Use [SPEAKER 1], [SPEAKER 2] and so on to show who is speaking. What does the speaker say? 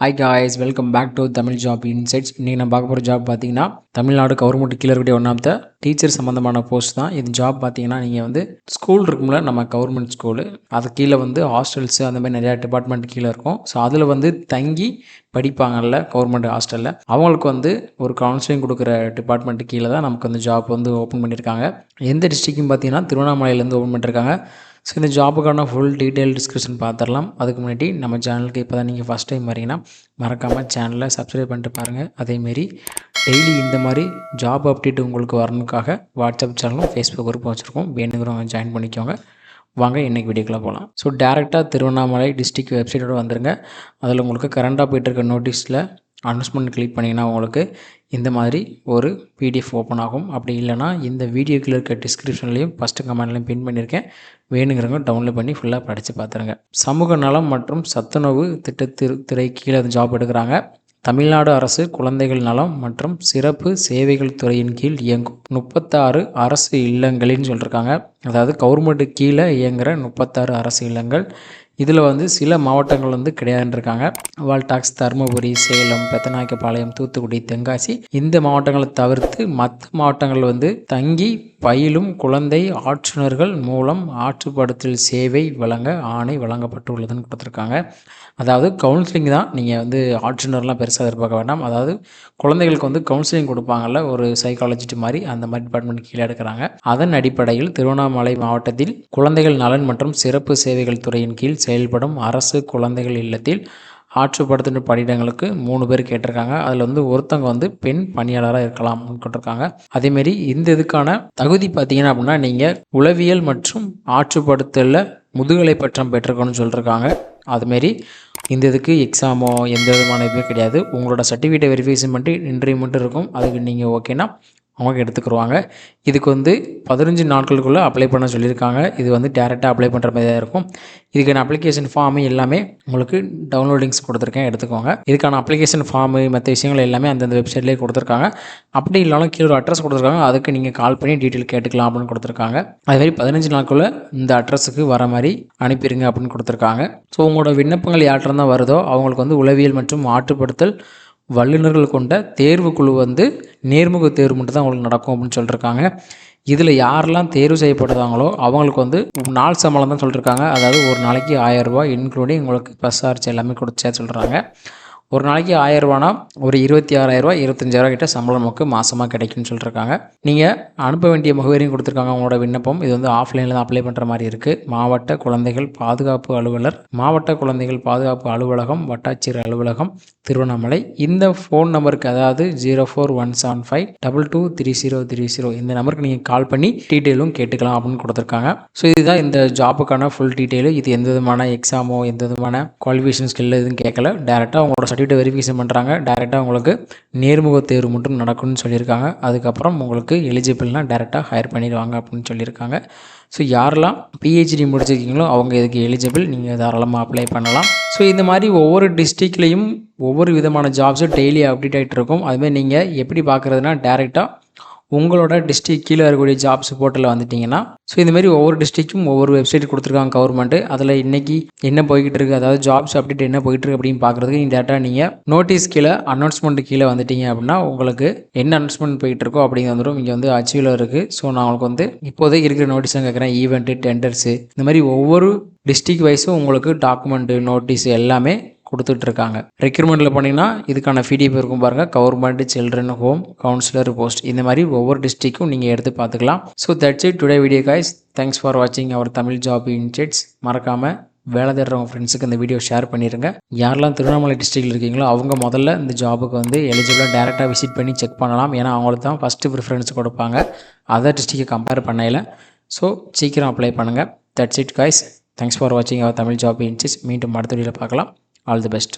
[SPEAKER 1] Hi guys, welcome back to Tamil job insights. இன்றைக்கி நான் பார்க்க போகிற ஜாப் பார்த்தீங்கன்னா தமிழ்நாடு கவர்மெண்ட் கீழே இருக்கக்கூடிய ஒன் ஆஃப் த டீச்சர் சம்மந்தமான போஸ்ட் தான். இது ஜாப் பார்த்தீங்கன்னா நீங்கள் வந்து ஸ்கூல் இருக்கும்ல, நம்ம கவர்மெண்ட் ஸ்கூலு, அது கீழே வந்து ஹாஸ்டல்ஸு அந்த மாதிரி நிறையா டிபார்ட்மெண்ட் கீழே இருக்கும். ஸோ அதில் வந்து தங்கி படிப்பாங்கல்ல கவர்மெண்ட் ஹாஸ்டலில், அவங்களுக்கு வந்து ஒரு கவுன்சிலிங் கொடுக்குற டிபார்ட்மெண்ட் கீழே தான் நமக்கு வந்து ஜாப் வந்து ஓப்பன் பண்ணியிருக்காங்க. எந்த டிஸ்ட்ரிக்ட்னு பார்த்தீங்கன்னா திருவண்ணாமலையிலேருந்து ஓப்பன் பண்ணியிருக்காங்க. ஸோ இந்த ஜாப்புக்கான ஃபுல் டீட்டெயில் டிஸ்கிரிப்ஷன் பார்த்துடலாம். அதுக்கு முன்னாடி நம்ம சேனலுக்கு இப்போ தான் நீங்கள் ஃபஸ்ட் டைம் வரீங்கன்னா மறக்காமல் சேனலை சப்ஸ்கிரைப் பண்ணிட்டு பாருங்கள். அதேமாரி டெய்லி இந்த மாதிரி ஜாப் அப்டேட் உங்களுக்கு வரணுக்காக வாட்ஸ்அப் சேனலும் ஃபேஸ்புக் குரூப்பும் வச்சுருக்கோம். வேணுங்கிறவங்க ஜாயின் பண்ணிக்கோங்க. வாங்க இன்றைக்கி வீடியோக்குள்ளே போகலாம். ஸோ டேரெக்டாக திருவண்ணாமலை டிஸ்ட்ரிக்ட் வெப்சைட்டோடு வந்துடுங்க. அதில் உங்களுக்கு கரண்டாக போய்ட்டுருக்க நோட்டீஸில் அனௌன்ஸ்மெண்ட் கிளிக் பண்ணிங்கன்னா உங்களுக்கு இந்த மாதிரி ஒரு பிடிஎஃப் ஓப்பன் ஆகும். அப்படி இல்லைனா இந்த வீடியோக்கில் இருக்க டிஸ்கிரிப்ஷன்லேயும் ஃபஸ்ட்டு கமெண்ட்லையும் பின் பண்ணியிருக்கேன். வேணுங்கிறவங்க டவுன்லோட் பண்ணி ஃபுல்லாக படித்து பார்த்துருங்க. சமூக நலம் மற்றும் சத்துணவு திட்டத்துறை கீழே ஜாப் எடுக்கிறாங்க. தமிழ்நாடு அரசு குழந்தைகள் நலம் மற்றும் சிறப்பு சேவைகள் துறையின் கீழ் இயங்கும் 36 அரசு இல்லங்களின்னு சொல்லியிருக்காங்க. அதாவது கவர்மெண்ட்டு கீழே இயங்குகிற 36 அரசு இல்லங்கள். இதில் வந்து சில மாவட்டங்கள் வந்து கிடையாதுன்னு இருக்காங்க. வால்டாக்ஸ், தருமபுரி, சேலம், பெத்தநாயக்கபாளையம், தூத்துக்குடி, தென்காசி இந்த மாவட்டங்களை தவிர்த்து மற்ற மாவட்டங்கள் வந்து தங்கி பயிலும் குழந்தை ஆட்சியர்கள் மூலம் ஆற்றுப்படுத்தல் சேவை வழங்க ஆணை வழங்கப்பட்டுள்ளதுன்னு கொடுத்துருக்காங்க. அதாவது கவுன்சிலிங் தான். நீங்கள் வந்து ஆட்சியர்லாம் பெருசாக எதிர்பார்க்க வேண்டாம். அதாவது குழந்தைகளுக்கு வந்து கவுன்சிலிங் கொடுப்பாங்கள்ல, ஒரு சைக்காலஜிஸ்ட் மாதிரி, அந்த மாதிரி டிபார்ட்மெண்ட் கீழே எடுக்கிறாங்க. அதன் அடிப்படையில் திருவண்ணாமலை மாவட்டத்தில் குழந்தைகள் நலன் மற்றும் சிறப்பு சேவைகள் துறையின் கீழ் செயல்படும் அரசு குழந்தைகள் இல்லத்தில் ஆற்றுப்படுத்தின பணியிடங்களுக்கு 3 பேர் கேட்டிருக்காங்க. அதில் வந்து ஒருத்தவங்க வந்து பெண் பணியாளராக இருக்கலாம் கேட்டிருக்காங்க. அதேமாரி இந்த இதுக்கான தகுதி பார்த்தீங்கன்னா அப்படின்னா நீங்கள் உளவியல் மற்றும் ஆற்றுப்படுத்தலில் முதுகலை பட்டம் பெற்றிருக்கணும்னு சொல்லியிருக்காங்க. அதுமாரி இந்த இதுக்கு எக்ஸாமோ எந்த விதமான இதுவுமே கிடையாது. உங்களோட சர்டிஃபிகேட்டை வெரிஃபிகேஷன் பண்ணிட்டு இன்டர்வியூ மட்டும் இருக்கும். அதுக்கு நீங்கள் ஓகேனா அவங்க எடுத்துக்கிடுவாங்க. இதுக்கு வந்து 15 நாட்களுக்குள்ளே அப்ளை பண்ண சொல்லியிருக்காங்க. இது வந்து டேரெக்டாக அப்ளை பண்ணுற மாதிரி தான் இருக்கும். இதுக்கான அப்ளிகேஷன் ஃபார்மு எல்லாமே உங்களுக்கு டவுன்லோடிங்ஸ் கொடுத்துருக்கேன், எடுத்துக்கோங்க. இதுக்கான அப்ளிகேஷன் ஃபார்மு மற்ற விஷயங்கள் எல்லாமே அந்தந்த வெப்சைட்லேயே கொடுத்துருக்காங்க. அப்படி இல்லைனாலும் கீழே ஒரு அட்ரஸ் கொடுத்துருக்காங்க, அதுக்கு நீங்கள் கால் பண்ணி டீட்டெயில் கேட்டுக்கலாம் அப்படின்னு கொடுத்துருக்காங்க. அதுமாதிரி 15 நாட்குள்ளே இந்த அட்ரஸுக்கு வர மாதிரி அனுப்பிடுங்க அப்படின்னு கொடுத்துருக்காங்க. ஸோ உங்களோட விண்ணப்பங்கள் யார்கிட்ட தான் வருதோ அவங்களுக்கு வந்து உளவியல் மற்றும் ஆற்றுப்படுத்தல் வல்லுநர்கள் கொண்ட தேர்வு குழு வந்து நேர்முக தேர்வு மட்டும் தான் உங்களுக்கு நடக்கும் அப்படின்னு சொல்லியிருக்காங்க. இதில் யாரெல்லாம் தேர்வு செய்யப்படுறாங்களோ அவங்களுக்கு வந்து நாள் சம்பளம் தான் சொல்லியிருக்காங்க. அதாவது ஒரு நாளைக்கு 1000 ரூபாய் இன்க்ளூடிங் உங்களுக்கு பஸ் சார்ஜ் எல்லாமே கொடுத்தே சொல்கிறாங்க. ஒரு நாளைக்கு 1000 ரூபானா ஒரு 26,000 25,000 கிட்ட சம்பளம் நமக்கு மாதமாக கிடைக்கும்னு சொல்லியிருக்காங்க. நீங்கள் அனுப்ப வேண்டிய முகவரியும் கொடுத்துருக்காங்க. உங்களோட விண்ணப்பம் இது வந்து ஆஃப்லைனில் தான் அப்ளை பண்ணுற மாதிரி இருக்குது. மாவட்ட குழந்தைகள் பாதுகாப்பு அலுவலர், மாவட்ட குழந்தைகள் பாதுகாப்பு அலுவலகம், வட்டாட்சியர் அலுவலகம், திருவண்ணாமலை. இந்த ஃபோன் நம்பருக்கு, அதாவது 0417523030 இந்த நம்பருக்கு நீங்கள் கால் பண்ணி டீட்டெயிலும் கேட்டுக்கலாம் அப்படின்னு கொடுத்துருக்காங்க. ஸோ இதுதான் இந்த ஜாப்புக்கான ஃபுல் டீட்டெயிலு. இது எந்த விதமான எக்ஸாமோ எந்த விதமான குவாலிஃபிகேஷன் ஸ்கில் எதுவும் கேட்கல. டேரெக்டாக உங்களோட சர்டிஃபிகேட் வெரிஃபிகேஷன் பண்ணுறாங்க. டேரெக்டாக உங்களுக்கு நேர்முக தேர்வு மட்டும் நடக்கும்னு சொல்லியிருக்காங்க. அதுக்கப்புறம் உங்களுக்கு எலிஜிபிள்னால் டேரெக்டாக ஹையர் பண்ணிடுவாங்க அப்படின்னு சொல்லியிருக்காங்க. ஸோ யாரெல்லாம் பிஹெச்டி முடிச்சிருக்கீங்களோ அவங்க இதுக்கு எலிஜிபிள், நீங்கள் தாராளமாக அப்ளை பண்ணலாம். ஸோ இந்த மாதிரி ஒவ்வொரு டிஸ்ட்ரிக்ட்லேயும் ஒவ்வொரு விதமான ஜாப்ஸும் டெய்லி அப்டேட் ஆகிட்டு இருக்கும். அதுமாதிரி நீங்கள் எப்படி பார்க்குறதுனா டேரெக்டாக உங்களோட டிஸ்ட்ரிக்ட் கீழே இருக்கக்கூடிய ஜாப்ஸ் போர்ட்டலில் வந்துட்டிங்கன்னா, ஸோ இந்தமாரி ஒவ்வொரு டிஸ்ட்ரிக்ட்டும் ஒவ்வொரு வெப்சைட் கொடுத்துருக்காங்க கவர்மெண்ட்டு. அதில் இன்றைக்கி என்ன போய்கிட்டு இருக்குது, அதாவது ஜாப்ஸ் அப்டேட் என்ன போய்கிட்டு இருக்குது அப்படின்னு பார்க்குறதுக்கு இந்த டேட்டா நீங்கள் நோட்டீஸ் கீழே அனௌன்ஸ்மெண்ட் கீழே வந்துட்டீங்க அப்படின்னா உங்களுக்கு என்ன அனௌன்ஸ்மெண்ட் போய்கிட்டு இருக்கோ அப்படிங்கிற வந்துடும். இங்கே வந்து அச்சீவில் இருக்குது. ஸோ நான் உங்களுக்கு வந்து இப்போதைக்கு இருக்கிற நோட்டீஸ் தான் கேட்குறேன். ஈவெண்ட்டு, டெண்டர்ஸு, இந்த மாதிரி ஒவ்வொரு டிஸ்ட்ரிக்ட் வைஸும் உங்களுக்கு டாக்குமெண்ட்டு, நோட்டீஸ் எல்லாமே கொடுத்துட்ருக்காங்க. ரெக்ரூட்மெண்ட்டில் போனீங்கன்னா இதுக்கான பிடிஎஃப் இருக்கும் பாருங்கள். Government children home councillor post, இந்த மாதிரி ஒவ்வொரு டிஸ்ட்ரிக்டும் நீங்கள் எடுத்து பார்த்துக்கலாம். So that's it today video guys. Thanks for வாட்சிங் அவர் தமிழ் ஜாப் இன்சைட்ஸ். மறக்காமல் வேலை தேடுறவங்க ஃப்ரெண்ட்ஸுக்கு இந்த வீடியோ ஷேர் பண்ணிடுங்க. யாரெல்லாம் திருவண்ணாமலை டிஸ்ட்ரிக்டில் இருக்கீங்களோ அவங்க முதல்ல இந்த ஜாபுக்கு வந்து எலிஜிபிளாக டேரெக்டாக விசிட் பண்ணி செக் பண்ணலாம். ஏன்னா அவங்களுக்கு தான் ஃபஸ்ட்டு ப்ரிஃபரன்ஸ் கொடுப்பாங்க அதர் டிஸ்ட்ரிக்டை கம்பேர் பண்ணையில். ஸோ சீக்கிரம் அப்ளை பண்ணுங்கள். That's it guys. Thanks for வாட்சிங் அவர் தமிழ் ஜாப் இன்சைட்ஸ். மீண்டும் அடுத்த வீடியோவில் பார்க்கலாம். All the best.